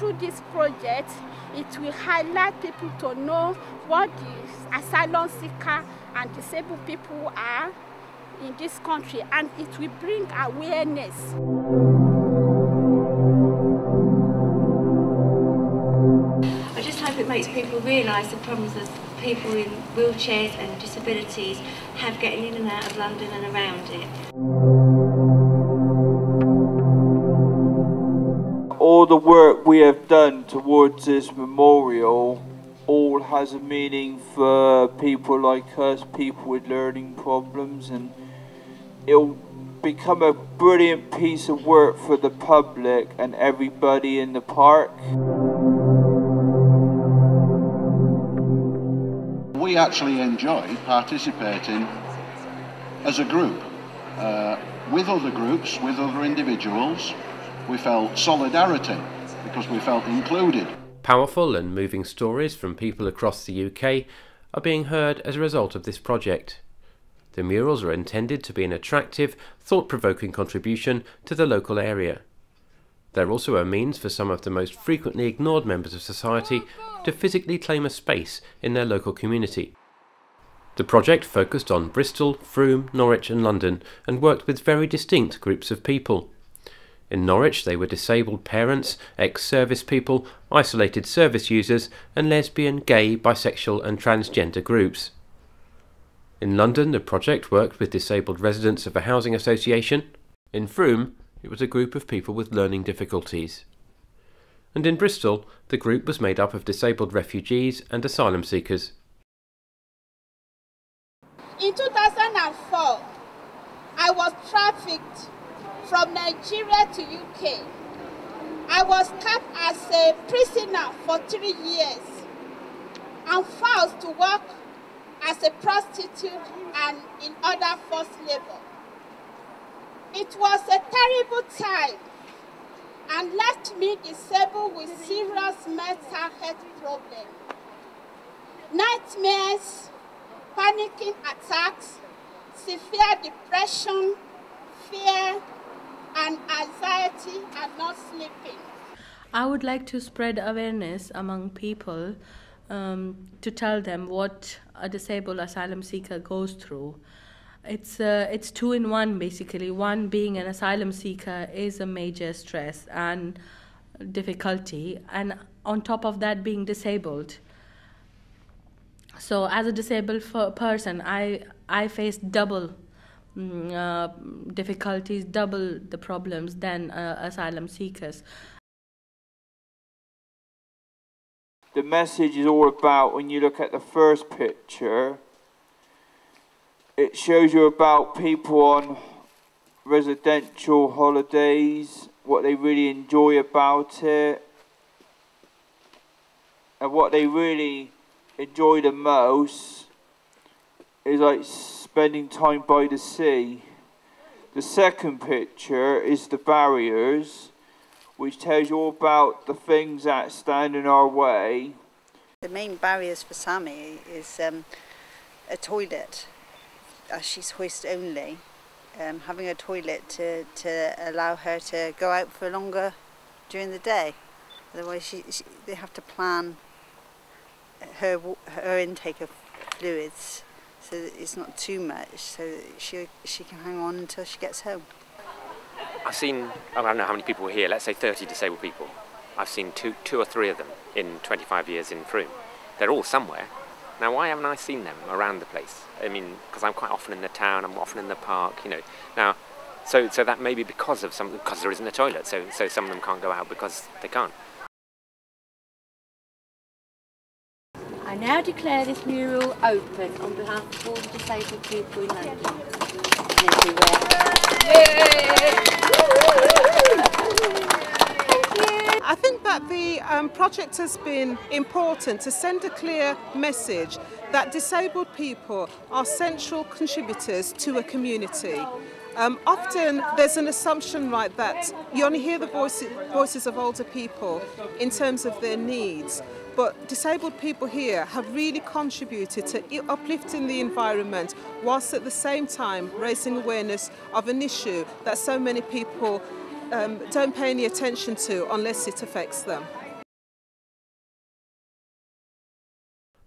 through this project, it will highlight people to know what the asylum seeker and disabled people are in this country, and it will bring awareness. I just hope it makes people realise the problems that people in wheelchairs and disabilities have getting in and out of London and around it. All the work we have done towards this memorial all has a meaning for people like us, people with learning problems, and it'll become a brilliant piece of work for the public and everybody in the park. We actually enjoy participating as a group, with other groups, with other individuals. We felt solidarity because we felt included. Powerful and moving stories from people across the UK are being heard as a result of this project. The murals are intended to be an attractive, thought-provoking contribution to the local area. They're also a means for some of the most frequently ignored members of society to physically claim a space in their local community. The project focused on Bristol, Frome, Norwich and London and worked with very distinct groups of people. In Norwich they were disabled parents, ex-service people, isolated service users and lesbian, gay, bisexual and transgender groups. In London the project worked with disabled residents of a housing association. In Frome it was a group of people with learning difficulties. And in Bristol the group was made up of disabled refugees and asylum seekers. In 2004, I was trafficked from Nigeria to UK. I was kept as a prisoner for 3 years and forced to work as a prostitute and in other forced labor. It was a terrible time and left me disabled with serious mental health problems, nightmares, panicking attacks, severe depression, fear, and anxiety, and not sleeping. I would like to spread awareness among people to tell them what a disabled asylum seeker goes through. It's two in one basically. One, being an asylum seeker is a major stress and difficulty, and on top of that being disabled. So as a disabled person, I face double difficulties, double the problems than asylum seekers. The message is all about, when you look at the first picture, it shows you about people on residential holidays, what they really enjoy about it, and what they really enjoy the most is like spending time by the sea. The second picture is the barriers, which tells you all about the things that stand in our way. The main barriers for Sammy is a toilet, as she's hoist only. Having a toilet to allow her to go out for longer during the day. Otherwise they have to plan her intake of fluids so that it's not too much, so that she can hang on until she gets home. I've seen, I don't know how many people were here, let's say 30 disabled people. I've seen two or three of them in 25 years in Frome. They're all somewhere. Now, why haven't I seen them around the place? I mean, because I'm quite often in the town, I'm often in the park, you know. Now, so that may be because there isn't a toilet, so some of them can't go out because they can't. I now declare this mural open on behalf of all the disabled people in London and everywhere. I think that the project has been important to send a clear message that disabled people are central contributors to a community. Often there's an assumption, right, that you only hear the voices of older people in terms of their needs, but disabled people here have really contributed to uplifting the environment whilst at the same time raising awareness of an issue that so many people don't pay any attention to unless it affects them.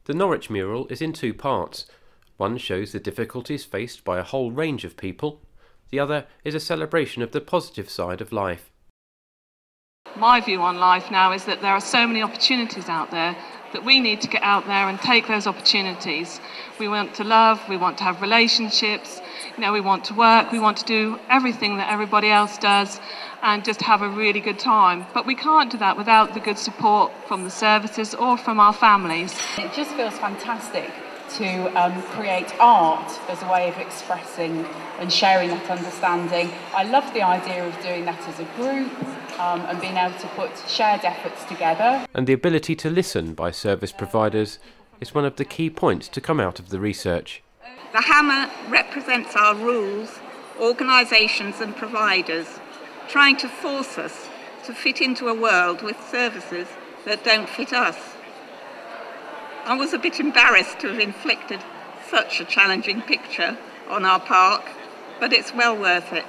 The Norwich mural is in two parts. One shows the difficulties faced by a whole range of people. The other is a celebration of the positive side of life. My view on life now is that there are so many opportunities out there that we need to get out there and take those opportunities. We want to love, we want to have relationships, we want to work, we want to do everything that everybody else does and just have a really good time. But we can't do that without the good support from the services or from our families. It just feels fantastic to create art as a way of expressing and sharing that understanding. I love the idea of doing that as a group and being able to put shared efforts together. And the ability to listen by service providers is one of the key points to come out of the research. The hammer represents our rules, organisations and providers, trying to force us to fit into a world with services that don't fit us. I was a bit embarrassed to have inflicted such a challenging picture on our park, but it's well worth it.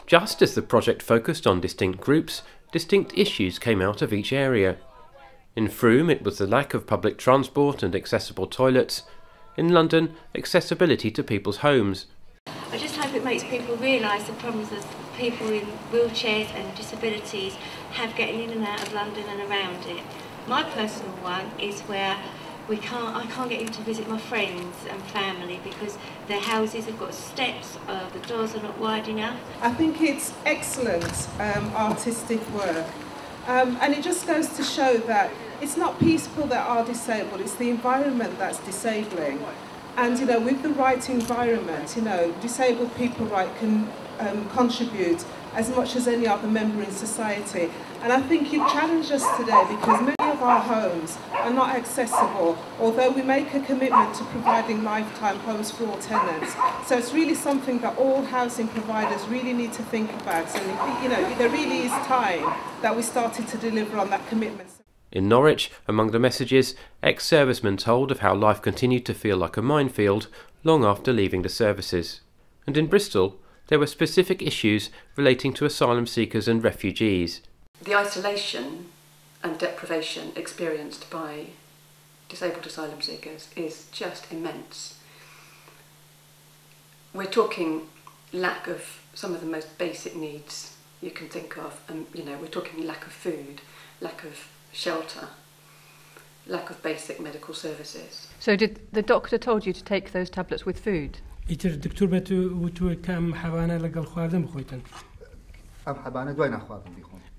Just as the project focused on distinct groups, distinct issues came out of each area. In Frome it was the lack of public transport and accessible toilets. In London, accessibility to people's homes. I just hope it makes people realise the problems that people in wheelchairs and disabilities have getting in and out of London and around it. My personal one is where I can't get in to visit my friends and family because their houses have got steps, the doors are not wide enough. I think it's excellent artistic work, and it just goes to show that it's not people that are disabled, it's the environment that's disabling. And with the right environment, disabled people can contribute as much as any other member in society. And I think you've challenged us today because many of our homes are not accessible, although we make a commitment to providing lifetime homes for all tenants. So it's really something that all housing providers really need to think about. And there really is time that we started to deliver on that commitment. In Norwich, among the messages, ex-servicemen told of how life continued to feel like a minefield long after leaving the services. And in Bristol, there were specific issues relating to asylum seekers and refugees. The isolation and deprivation experienced by disabled asylum seekers is just immense. We're talking lack of some of the most basic needs you can think of, and we're talking lack of food, lack of shelter, lack of basic medical services. So did the doctor told you to take those tablets with food?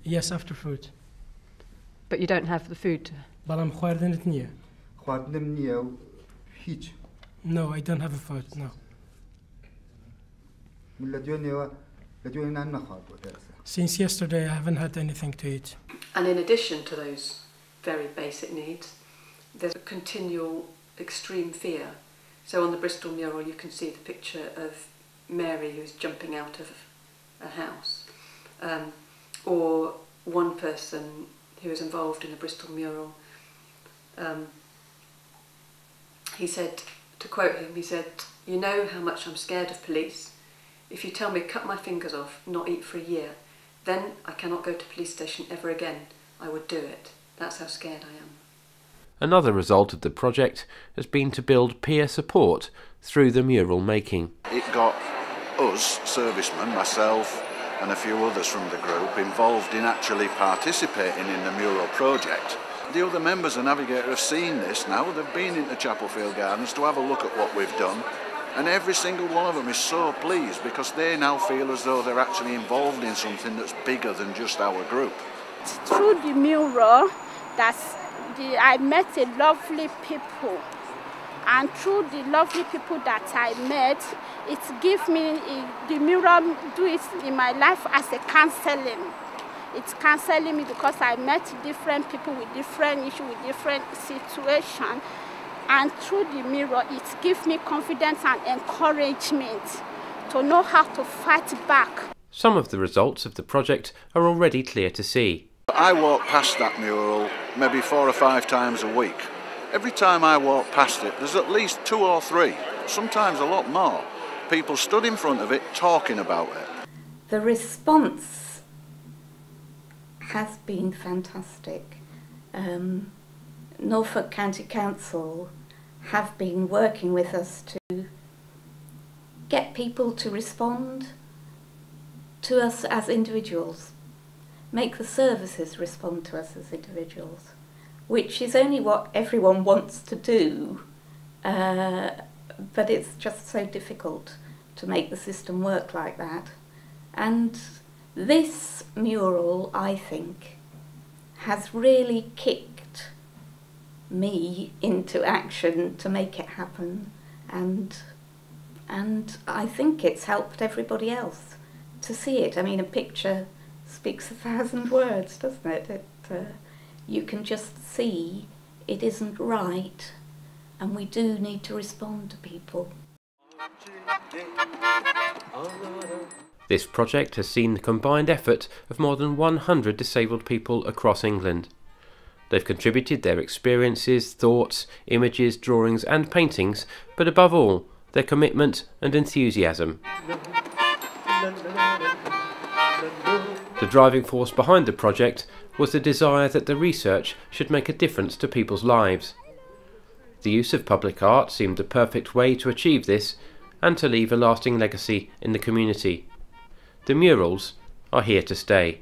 Yes, after food. But you don't have the food? No, I don't have a food, no. Since yesterday I haven't had anything to eat. And in addition to those very basic needs, there's a continual extreme fear. So on the Bristol mural you can see the picture of Mary who's jumping out of a house. Or one person who was involved in the Bristol mural, he said, to quote him, he said, "You know how much I'm scared of police. If you tell me cut my fingers off, not eat for a year, then I cannot go to police station ever again. I would do it. That's how scared I am." Another result of the project has been to build peer support through the mural making. It got us, servicemen, myself and a few others from the group, involved in actually participating in the mural project. The other members of Navigator have seen this now. They've been into Chapelfield Gardens to have a look at what we've done. And every single one of them is so pleased because they now feel as though they're actually involved in something that's bigger than just our group. Through the mural, I met a lovely people. And through the lovely people that I met, it gives me, the mural do it in my life as a counseling. It's counseling me because I met different people with different issues, with different situations. And through the mirror, it gives me confidence and encouragement to know how to fight back. Some of the results of the project are already clear to see. I walk past that mural maybe 4 or 5 times a week. Every time I walk past it, there's at least 2 or 3, sometimes a lot more, people stood in front of it talking about it. The response has been fantastic. Norfolk County Council have been working with us to get people to respond to us as individuals, make the services respond to us as individuals, which is only what everyone wants to do, but it's just so difficult to make the system work like that. And this mural, I think, has really kicked me into action to make it happen, and I think it's helped everybody else to see it. I mean, a picture speaks 1,000 words, doesn't it? You can just see it isn't right, and we do need to respond to people. This project has seen the combined effort of more than 100 disabled people across England. They've contributed their experiences, thoughts, images, drawings and paintings, but above all, their commitment and enthusiasm. The driving force behind the project was the desire that the research should make a difference to people's lives. The use of public art seemed the perfect way to achieve this and to leave a lasting legacy in the community. The murals are here to stay.